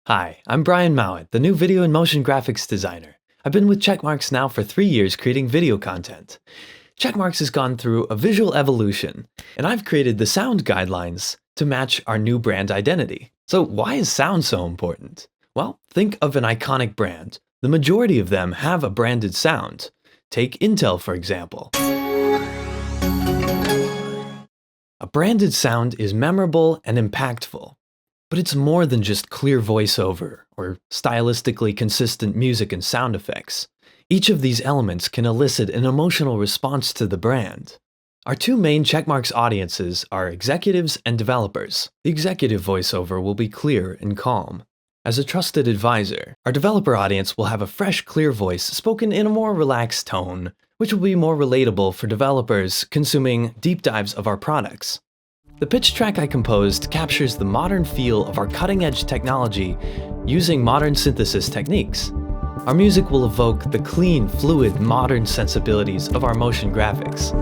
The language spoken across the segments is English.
Hi, I'm Brian Mowat, the new video and motion graphics designer. I've been with Checkmarx now for 3 years creating video content. Checkmarx has gone through a visual evolution, and I've created the sound guidelines to match our new brand identity. So why is sound so important? Well, think of an iconic brand. The majority of them have a branded sound. Take Intel, for example. A branded sound is memorable and impactful. But it's more than just clear voiceover or stylistically consistent music and sound effects. Each of these elements can elicit an emotional response to the brand. Our two main Checkmarx audiences are executives and developers. The executive voiceover will be clear and calm. As a trusted advisor, our developer audience will have a fresh, clear voice spoken in a more relaxed tone, which will be more relatable for developers consuming deep dives of our products. The pitch track I composed captures the modern feel of our cutting-edge technology using modern synthesis techniques. Our music will evoke the clean, fluid, modern sensibilities of our motion graphics.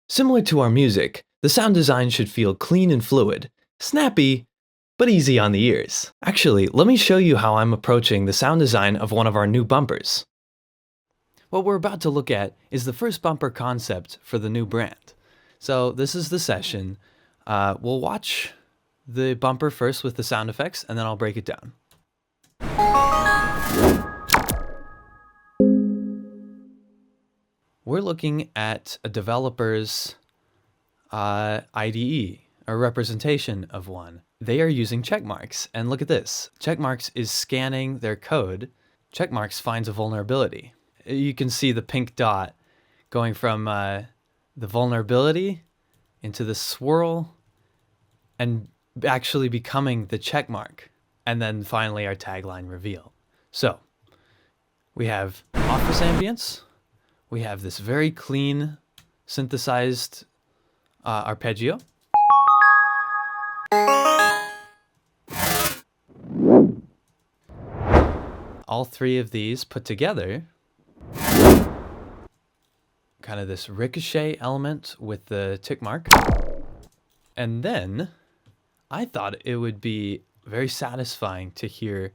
Similar to our music, the sound design should feel clean and fluid. Snappy, but easy on the ears. Actually, let me show you how I'm approaching the sound design of one of our new bumpers. What we're about to look at is the first bumper concept for the new brand. So this is the session. We'll watch the bumper first with the sound effects, and then I'll break it down. We're looking at a developer's IDE. A representation of one. They are using Checkmarx, and look at this. Checkmarx is scanning their code. Checkmarx finds a vulnerability. You can see the pink dot going from the vulnerability into the swirl and actually becoming the checkmark. And then finally our tagline reveal. So we have office ambience. We have this very clean synthesized arpeggio. All three of these put together, kind of this ricochet element with the tick mark. And then I thought it would be very satisfying to hear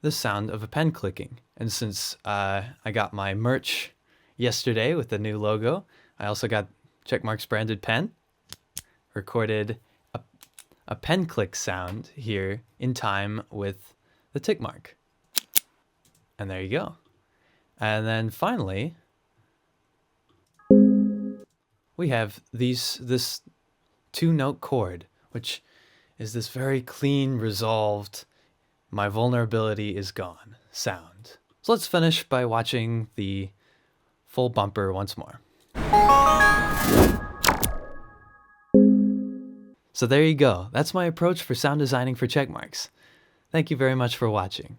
the sound of a pen clicking. And since I got my merch yesterday with the new logo, I also got Checkmarx branded pen, recorded a pen click sound here in time with the tick mark. And there you go. And then finally, we have this 2-note chord, which is this very clean, resolved, my vulnerability is gone sound. So let's finish by watching the full bumper once more. So there you go. That's my approach for sound designing for Checkmarx. Thank you very much for watching.